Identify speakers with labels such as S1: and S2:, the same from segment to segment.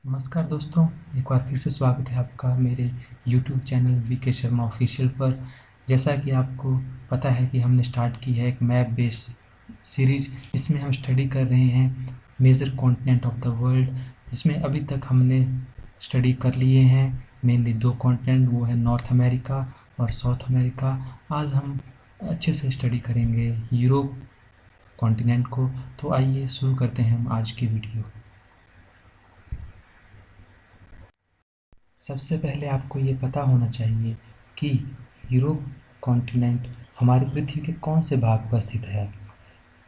S1: नमस्कार दोस्तों, एक बार फिर से स्वागत है आपका मेरे YouTube channel VK Sharma official पर। जैसा कि आपको पता है कि हमने स्टार्ट की है एक मैप बेस्ड सीरीज। इसमें हम स्टडी कर रहे हैं major continent of the world. इसमें अभी तक हमने स्टडी कर लिए हैं मेनली दो कॉन्टिनेंट, वो है नॉर्थ अमेरिका और साउथ अमेरिका। आज हम अच्छे से स्टडी करेंगे यूरोप कॉन्टिनेंट को। तो आइए शुरू करते हैं हम आज की वीडियो। सबसे पहले आपको ये पता होना चाहिए कि यूरोप कॉन्टिनेंट हमारी पृथ्वी के कौन से भाग पर स्थित है।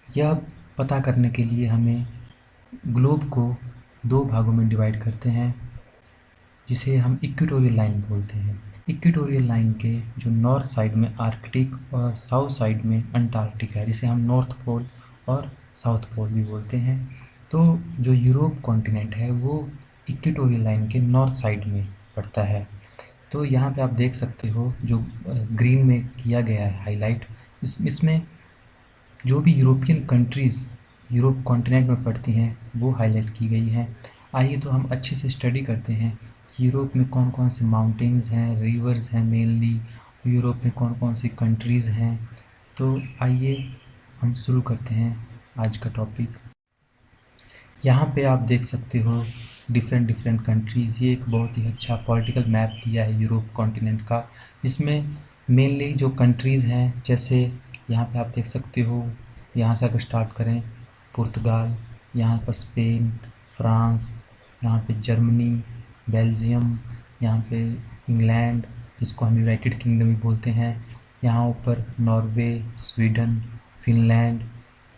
S1: यह पता करने के लिए हमें ग्लोब को दो भागों में डिवाइड करते हैं, जिसे हम इक्वेटोरियल लाइन बोलते हैं। इक्वेटोरियल लाइन के जो नॉर्थ साइड में आर्कटिक और साउथ साइड में अंटार्कटिक है, जिसे हम नॉर्थ पोल और साउथ पोल भी बोलते हैं। तो जो यूरोप कॉन्टिनेंट है वो इक्वेटोरियल लाइन के नॉर्थ साइड में पड़ता है। तो यहाँ पे आप देख सकते हो जो ग्रीन में किया गया है हाईलाइट, इसमें जो भी यूरोपियन कंट्रीज़ यूरोप कॉन्टिनेंट में पड़ती हैं वो हाईलाइट की गई हैं। आइए तो हम अच्छे से स्टडी करते हैं कि यूरोप में कौन कौन से माउंटेन्स हैं, रिवर्स हैं मेनली, तो यूरोप में कौन कौन सी कंट्रीज़ हैं। तो आइए हम शुरू करते हैं आज का टॉपिक। यहाँ पे आप देख सकते हो डिफरेंट डिफरेंट कंट्रीज़। ये एक बहुत ही अच्छा पॉलिटिकल मैप दिया है यूरोप कॉन्टिनेंट का, जिसमें मेनली जो कंट्रीज़ हैं, जैसे यहाँ पे आप देख सकते हो, यहाँ से अगर स्टार्ट करें पुर्तगाल, यहाँ पर स्पेन, फ्रांस, यहाँ पे जर्मनी, बेल्जियम, यहाँ पे इंग्लैंड जिसको हम यूनाइटेड किंगडम भी बोलते हैं, यहाँ ऊपर नॉर्वे, स्वीडन, फिनलैंड,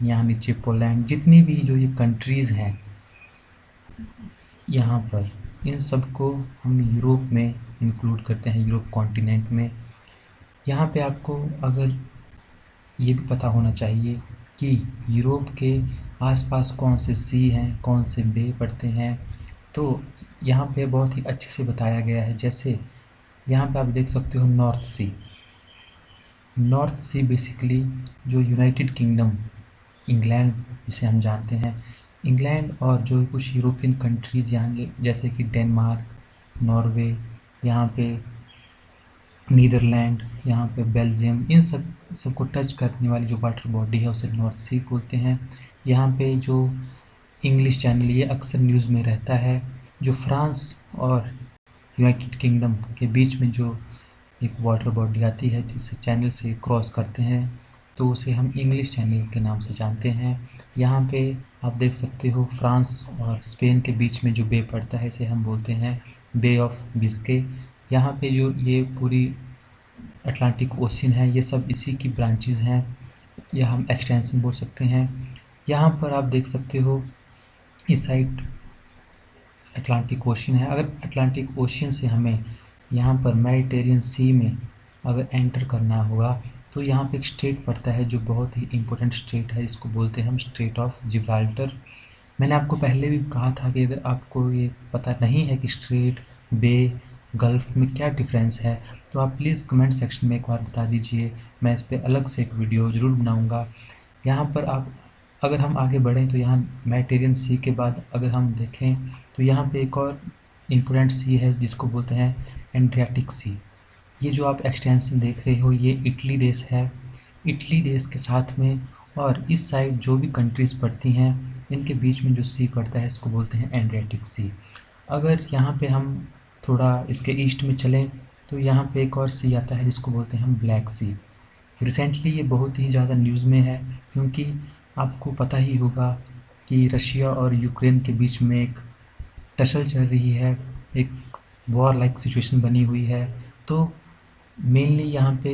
S1: यहाँ नीचे पोलैंड। जितनी भी जो ये कंट्रीज़ हैं यहाँ पर, इन सब को हम यूरोप में इंक्लूड करते हैं, यूरोप कॉन्टिनेंट में। यहाँ पे आपको अगर ये भी पता होना चाहिए कि यूरोप के आसपास कौन से सी हैं, कौन से बे पड़ते हैं। तो यहाँ पे बहुत ही अच्छे से बताया गया है। जैसे यहाँ पे आप देख सकते हो नॉर्थ सी। नॉर्थ सी बेसिकली जो यूनाइटेड किंगडम, इंग्लैंड जिसे हम जानते हैं, इंग्लैंड और जो कुछ यूरोपियन कंट्रीज़ यहाँ जैसे कि डेनमार्क, नॉर्वे, यहाँ पे नीदरलैंड, यहाँ पे बेल्जियम, इन सबको टच करने वाली जो वाटर बॉडी है उसे नॉर्थ सी बोलते हैं। यहाँ पे जो इंग्लिश चैनल ये अक्सर न्यूज़ में रहता है, जो फ्रांस और यूनाइटेड किंगडम के बीच में जो एक वाटर बॉडी आती है जिसे चैनल से क्रॉस करते हैं, तो उसे हम इंग्लिश चैनल के नाम से जानते हैं। यहाँ पे आप देख सकते हो फ्रांस और स्पेन के बीच में जो बे पड़ता है इसे हम बोलते हैं बे ऑफ बिस्के। यहाँ पे जो ये पूरी अटलांटिक ओशन है, ये सब इसी की ब्रांचेज़ हैं, या हम एक्सटेंशन बोल सकते हैं। यहाँ पर आप देख सकते हो इस साइड अटलांटिक ओशन है। अगर अटलांटिक ओशन से हमें यहाँ पर मेडिटेरियन सी में अगर एंटर करना होगा तो यहाँ पे एक स्ट्रेट पड़ता है जो बहुत ही इम्पोर्टेंट स्ट्रेट है, इसको बोलते हैं हम स्ट्रेट ऑफ जिब्राल्टर। मैंने आपको पहले भी कहा था कि अगर आपको ये पता नहीं है कि स्ट्रेट, बे, गल्फ में क्या डिफरेंस है, तो आप प्लीज़ कमेंट सेक्शन में एक बार बता दीजिए। मैं इस पर अलग से एक वीडियो ज़रूर बनाऊँगा। यहाँ पर आप अगर हम आगे बढ़ें तो यहाँ मेडिटेरियन सी के बाद अगर हम देखें तो यहाँ पे एक और इम्पोर्टेंट सी है जिसको बोलते हैं एड्रियाटिक सी। ये जो आप एक्सटेंशन देख रहे हो ये इटली देश है। इटली देश के साथ में और इस साइड जो भी कंट्रीज़ पड़ती हैं इनके बीच में जो सी पड़ता है इसको बोलते हैं एड्रियाटिक सी। अगर यहाँ पे हम थोड़ा इसके ईस्ट में चलें तो यहाँ पे एक और सी आता है जिसको बोलते हैं हम ब्लैक सी। रिसेंटली ये बहुत ही ज़्यादा न्यूज़ में है क्योंकि आपको पता ही होगा कि रशिया और यूक्रेन के बीच में एक टसल चल रही है, एक वॉर लाइक सिचुएशन बनी हुई है। तो मेनली यहाँ पे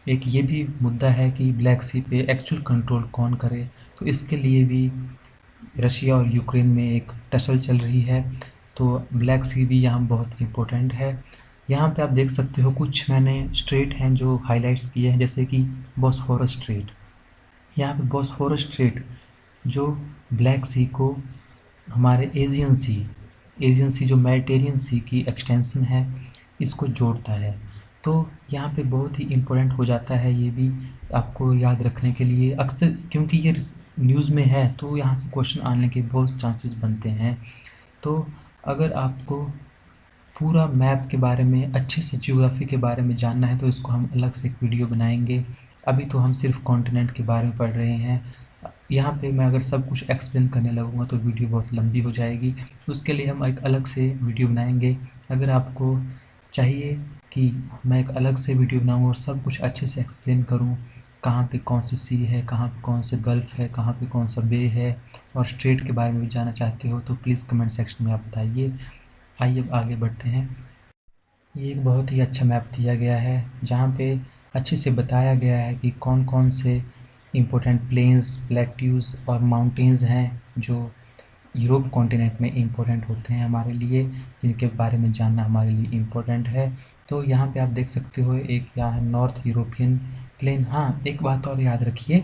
S1: एक ये भी मुद्दा है कि ब्लैक सी पे एक्चुअल कंट्रोल कौन करे, तो इसके लिए भी रशिया और यूक्रेन में एक टसल चल रही है। तो ब्लैक सी भी यहाँ बहुत इम्पोर्टेंट है। यहाँ पे आप देख सकते हो कुछ मैंने स्ट्रेट हैं जो हाईलाइट्स किए हैं, जैसे कि बॉस्फोरस स्ट्रेट। यहाँ पे बॉस्फोरस स्ट्रेट जो ब्लैक सी को हमारे एजियन सी जो मेडिटेरियन सी की एक्सटेंशन है इसको जोड़ता है। तो यहाँ पे बहुत ही इम्पोर्टेंट हो जाता है ये भी आपको याद रखने के लिए, अक्सर क्योंकि ये न्यूज़ में है तो यहाँ से क्वेश्चन आने के बहुत चांसेस बनते हैं। तो अगर आपको पूरा मैप के बारे में, अच्छे से ज्योग्राफी के बारे में जानना है तो इसको हम अलग से एक वीडियो बनाएंगे। अभी तो हम सिर्फ कॉन्टिनेंट के बारे में पढ़ रहे हैं। यहाँ पे मैं अगर सब कुछ एक्सप्लेन करने लगूँगा तो वीडियो बहुत लंबी हो जाएगी। उसके लिए हम एक अलग से वीडियो बनाएंगे। अगर आपको चाहिए कि मैं एक अलग से वीडियो बनाऊँ और सब कुछ अच्छे से एक्सप्लेन करूँ, कहाँ पे कौन सी सी है, कहाँ पे कौन से गल्फ़ है, कहाँ पे कौन सा बे है, और स्ट्रेट के बारे में भी जानना चाहते हो तो प्लीज़ कमेंट सेक्शन में आप बताइए। आइए अब आगे बढ़ते हैं। ये एक बहुत ही अच्छा मैप दिया गया है जहाँ पे अच्छे से बताया गया है कि कौन कौन से इम्पोर्टेंट प्लेन्स, प्लेट्यूज और माउंटेन्स हैं जो यूरोप कॉन्टिनेंट में इम्पोर्टेंट होते हैं हमारे लिए, जिनके बारे में जानना हमारे लिए इम्पोर्टेंट है। तो यहाँ पे आप देख सकते हो एक यहाँ है नॉर्थ यूरोपियन प्लेन। हाँ, एक बात और याद रखिए,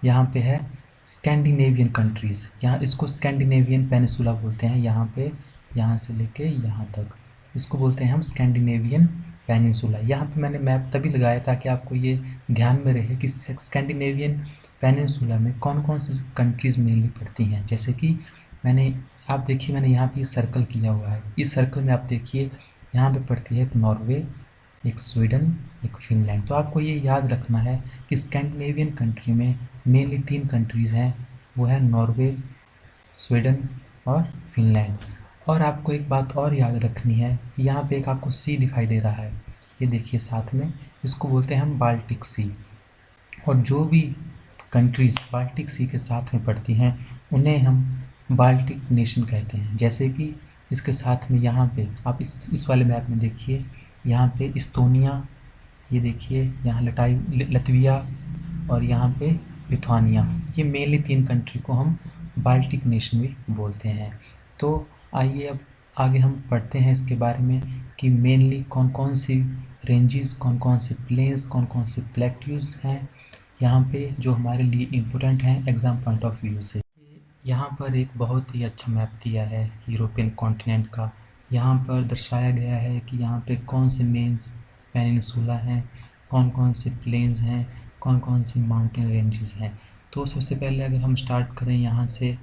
S1: यहाँ पे है स्कैंडिनेवियन कंट्रीज़। यहाँ इसको स्कैंडिनेवियन पेनिसुला बोलते हैं। यहाँ पे यहाँ से लेके यहाँ तक इसको बोलते हैं हम स्कैंडिनेवियन पेनिनसुला। यहाँ पे मैंने मैप तभी लगाया ताकि आपको ये ध्यान में रहे कि स्कैंडिनेवियन पेनिनसुला में कौन कौन सी कंट्रीज़ मेनली पड़ती हैं। जैसे कि आप देखिए मैंने यहाँ पे सर्कल किया हुआ है। इस सर्कल में आप देखिए यहाँ पे पड़ती है एक नॉर्वे, एक स्वीडन, एक फिनलैंड। तो आपको ये याद रखना है कि स्कैंडिनेवियन कंट्री में मेनली 3 कंट्रीज़ हैं, वो है नॉर्वे, स्वीडन और फिनलैंड। और आपको एक बात और याद रखनी है, यहाँ पे एक आपको सी दिखाई दे रहा है, ये देखिए साथ में, इसको बोलते हैं हम बाल्टिक सी। और जो भी कंट्रीज़ बाल्टिक सी के साथ में पड़ती हैं उन्हें हम बाल्टिक नेशन कहते हैं। जैसे कि इसके साथ में यहाँ पे आप इस वाले मैप में देखिए, यहाँ पे इस्तोनिया, ये देखिए यहाँ लतविया और यहाँ पे लिथुआनिया, ये मेनली 3 कंट्री को हम बाल्टिक नेशन भी बोलते हैं। तो आइए अब आगे हम पढ़ते हैं इसके बारे में कि मेनली कौन कौन सी रेंजेस, कौन कौन से प्लेन्स, कौन कौन से प्लेट्यूज हैं यहाँ पे जो हमारे लिए इम्पोर्टेंट हैं एग्ज़ाम पॉइंट ऑफ व्यू से। यहाँ पर एक बहुत ही अच्छा मैप दिया है यूरोपियन कॉन्टिनेंट का। यहाँ पर दर्शाया गया है कि यहाँ पे कौन से मेन पेनिनसुला हैं, कौन कौन से प्लेन्स हैं, कौन कौन सी माउंटेन रेंजेस हैं। तो सबसे पहले अगर हम स्टार्ट करें यहाँ से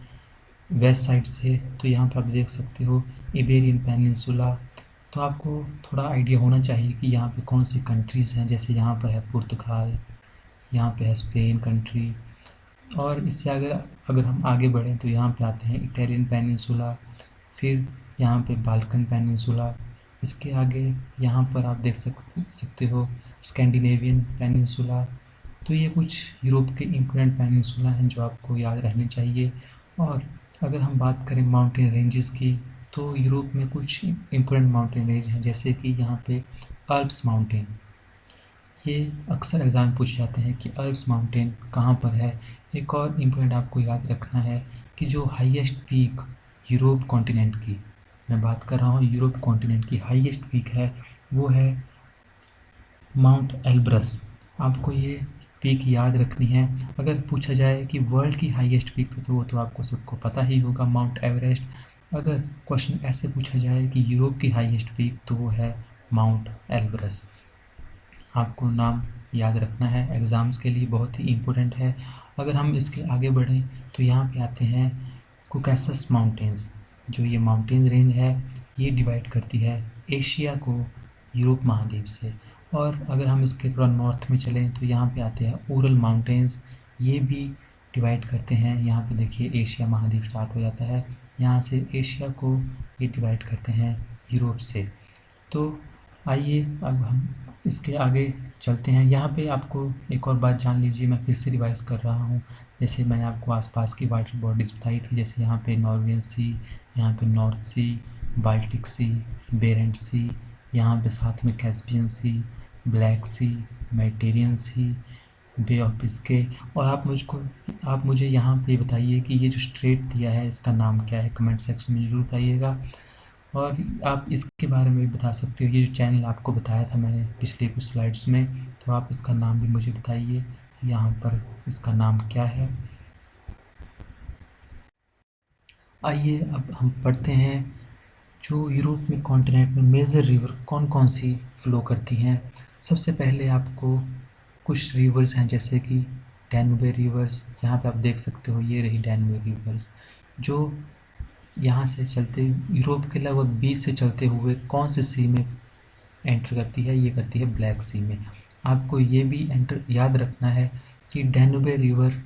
S1: वेस्ट साइड से, तो यहाँ पर आप देख सकते हो इबेरियन पेनिनसुला। तो आपको थोड़ा आइडिया होना चाहिए कि यहाँ पे कौन सी कंट्रीज़ हैं। जैसे यहाँ पर है पुर्तगाल, यहाँ पे है स्पेन कंट्री, और इससे अगर अगर हम आगे बढ़ें तो यहाँ पे आते हैं इटालियन पेनिनसुला, फिर यहाँ पे बाल्कन पेनिनसुला। इसके आगे यहाँ पर आप देख सकते हो स्कैंडिनेवियन पेनिनसुला। तो ये कुछ यूरोप के इम्पोर्टेंट पेनिनसुला हैं जो आपको याद रहने चाहिए। और अगर हम बात करें माउंटेन रेंजेस की, तो यूरोप में कुछ इम्पोर्टेंट माउंटेन रेंज हैं, जैसे कि यहाँ पे अल्प्स माउंटेन। ये अक्सर एग्ज़ाम पूछ जाते हैं कि अल्प्स माउंटेन कहाँ पर है। एक और इम्पोर्टेंट आपको याद रखना है कि जो हाईएस्ट पीक यूरोप कॉन्टिनेंट की, मैं बात कर रहा हूँ यूरोप कॉन्टिनेंट की हाईएस्ट पीक है, वो है माउंट एल्ब्रस। आपको ये पीक याद रखनी है। अगर पूछा जाए कि वर्ल्ड की हाईएस्ट पीक, तो वो तो आपको सबको पता ही होगा, माउंट एवरेस्ट। अगर क्वेश्चन ऐसे पूछा जाए कि यूरोप की हाईएस्ट पीक, तो वो है माउंट एल्ब्रस। आपको नाम याद रखना है, एग्ज़ाम्स के लिए बहुत ही इम्पोर्टेंट है। अगर हम इसके आगे बढ़ें तो यहाँ पे आते हैं कोकासस माउंटेन्स। जो ये माउंटेन रेंज है ये डिवाइड करती है एशिया को यूरोप महाद्वीप से। और अगर हम इसके थोड़ा नॉर्थ में चलें तो यहाँ पे आते हैं उरल माउंटेन्स, ये भी डिवाइड करते हैं। यहाँ पे देखिए एशिया महाद्वीप स्टार्ट हो जाता है, यहाँ से एशिया को ये डिवाइड करते हैं यूरोप से। तो आइए अब हम इसके आगे चलते हैं। यहाँ पे आपको एक और बात जान लीजिए, मैं फिर से रिवाइज़ कर रहा हूँ। जैसे मैंने आपको आसपास की वाटर बॉडीज़ बताई थी, जैसे यहाँ पे नॉर्वेन सी, यहाँ पे नॉर्थ सी, बाल्टिक सी, बेरेंट सी, यहाँ पे साथ में Caspian sea, black sea, Mediterranean sea, bay of Biscay. और आप मुझे यहाँ पे बताइए कि ये जो स्ट्रेट दिया है इसका नाम क्या है, कमेंट सेक्शन में ज़रूर बताइएगा। और आप इसके बारे में भी बता सकते हो, ये जो चैनल आपको बताया था मैंने पिछले कुछ स्लाइड्स में, तो आप इसका नाम भी मुझे बताइए, यहाँ पर इसका नाम क्या है। आइए अब हम पढ़ते हैं जो यूरोप में कॉन्टिनेंट में मेजर रिवर कौन कौन सी फ्लो करती हैं। सबसे पहले आपको कुछ रिवर्स हैं, जैसे कि डैन्यूब रिवर्स। यहाँ पे आप देख सकते हो ये रही डैन्यूब रिवर्स, जो यहाँ से चलते यूरोप के लगभग 20 से चलते हुए कौन से सी में एंटर करती है, ये करती है ब्लैक सी में। आपको ये भी याद रखना है कि डैन्यूब रिवर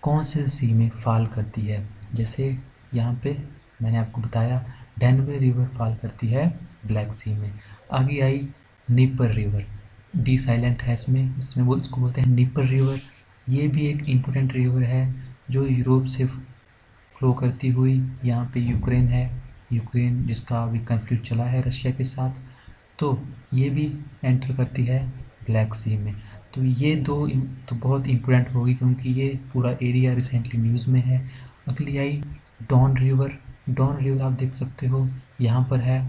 S1: कौन से सी में फॉल करती है। जैसे यहाँ पे मैंने आपको बताया डैन्यूब रिवर फॉल करती है ब्लैक सी में। आगे आई नीपर रिवर, डी साइलेंट है इसमें, इसको बोलते हैं नीपर रिवर। ये भी एक इम्पोर्टेंट रिवर है जो यूरोप से फ्लो करती हुई यहाँ पे यूक्रेन है, यूक्रेन जिसका अभी कन्फ्लिक्ट चला है रशिया के साथ, तो ये भी एंटर करती है ब्लैक सी में। तो ये दो तो बहुत इम्पोर्टेंट होगी क्योंकि ये पूरा एरिया रिसेंटली न्यूज़ में है। अगली आई डॉन रिवर। डॉन रिवर आप देख सकते हो यहाँ पर है,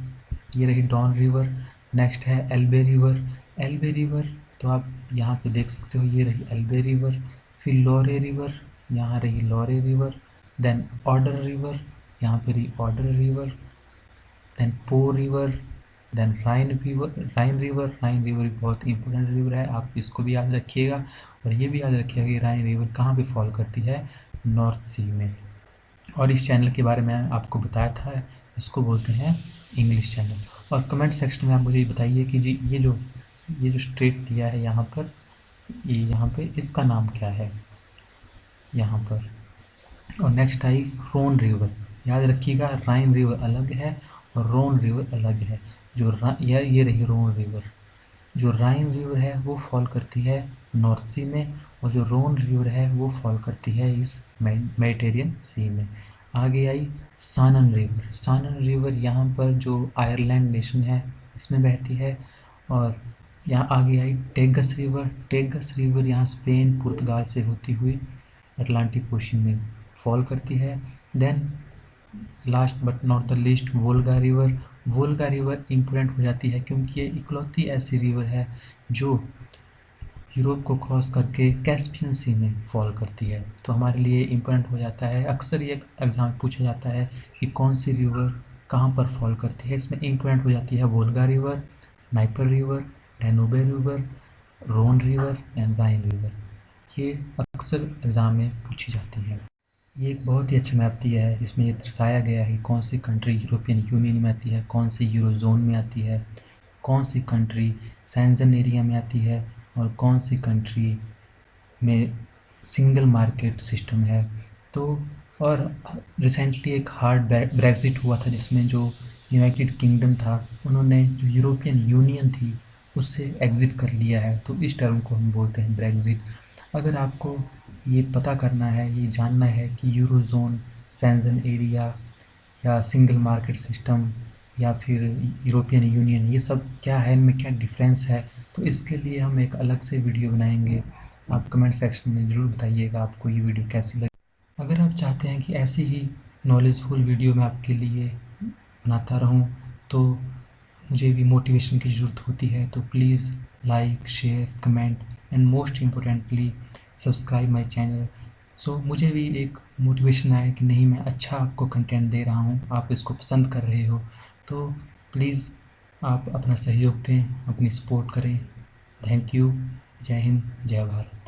S1: ये रही डॉन रिवर। नेक्स्ट है एल्बे रिवर। एल्बे रिवर तो आप यहाँ पे देख सकते हो, ये रही एल्बे रिवर। फिर लॉरे रिवर, यहाँ रही Loire river. Then Oder river, यहाँ पे रही Oder river. Then Po river, then Rhine river. Rhine river बहुत इंपॉर्टेंट रिवर है, आप इसको भी याद रखिएगा। और ये भी याद रखिएगा कि राइन रिवर कहाँ पे फॉल करती है, नॉर्थ सी में। और इस चैनल के बारे में आपको बताया था, इसको बोलते हैं इंग्लिश चैनल। और कमेंट सेक्शन में आप मुझे बताइए कि जी ये जो स्ट्रेट दिया है यहाँ पर, ये यहाँ पे इसका नाम क्या है यहाँ पर। और नेक्स्ट आई रोन रिवर। याद रखिएगा राइन रिवर अलग है और रोन रिवर अलग है। ये रही रोन रिवर। जो राइन रिवर है वो फॉल करती है नॉर्थ सी में, और जो रोन रिवर है वो फॉल करती है इस मेडिटेरियन सी में। आगे आई सानन रिवर। सानन रिवर यहाँ पर जो आयरलैंड नेशन है इसमें बहती है। और यहाँ आगे आई टेगस रिवर। टेगस रिवर यहाँ स्पेन पुर्तगाल से होती हुई अटलांटिक ओशन में फॉल करती है। Then last but not the least Volga river. Volga river important हो जाती है क्योंकि ये इकलौती ऐसी रिवर है जो यूरोप को क्रॉस करके कैस्पियन सी में फॉल करती है। तो हमारे लिए इम्पोर्टेंट हो जाता है, अक्सर ये एग्ज़ाम पूछा जाता है कि कौन सी रिवर कहाँ पर फॉल करती है। इसमें इम्पोर्टेंट हो जाती है Volga river, Dnieper river, Danube river, Rhone river and Rhine river. ये अक्सर एग्ज़ाम में पूछी जाती है। ये एक बहुत ही अच्छा मैप दिया है जिसमें ये दर्शाया गया है कौन सी कंट्री यूरोपियन यूनियन में आती है, कौन सी यूरोजोन में आती है, कौन सी कंट्री शेंजन एरिया में आती है, और कौन सी कंट्री में सिंगल मार्केट सिस्टम है। तो और रिसेंटली एक हार्ड ब्रेक्जिट हुआ था जिसमें जो यूनाइटेड किंगडम था उन्होंने जो यूरोपियन यूनियन थी उससे एग्ज़िट कर लिया है, तो इस टर्म को हम बोलते हैं ब्रेक्जिट। अगर आपको ये पता करना है, ये जानना है कि यूरोजोन, शेंजन एरिया या सिंगल मार्केट सिस्टम या फिर यूरोपियन यूनियन, ये सब क्या है, इनमें क्या डिफरेंस है, तो इसके लिए हम एक अलग से वीडियो बनाएंगे। आप कमेंट सेक्शन में ज़रूर बताइएगा आपको ये वीडियो कैसी लगी। अगर आप चाहते हैं कि ऐसी ही नॉलेजफुल वीडियो मैं आपके लिए बनाता रहूं, तो मुझे भी मोटिवेशन की ज़रूरत होती है। तो please like, share, comment and most importantly subscribe my channel. So मुझे भी एक मोटिवेशन आया कि नहीं, मैं अच्छा आपको कंटेंट दे रहा हूँ, आप इसको पसंद कर रहे हो। तो प्लीज़ आप अपना सहयोग दें, अपनी सपोर्ट करें। Thank you. जय हिंद, जय भारत।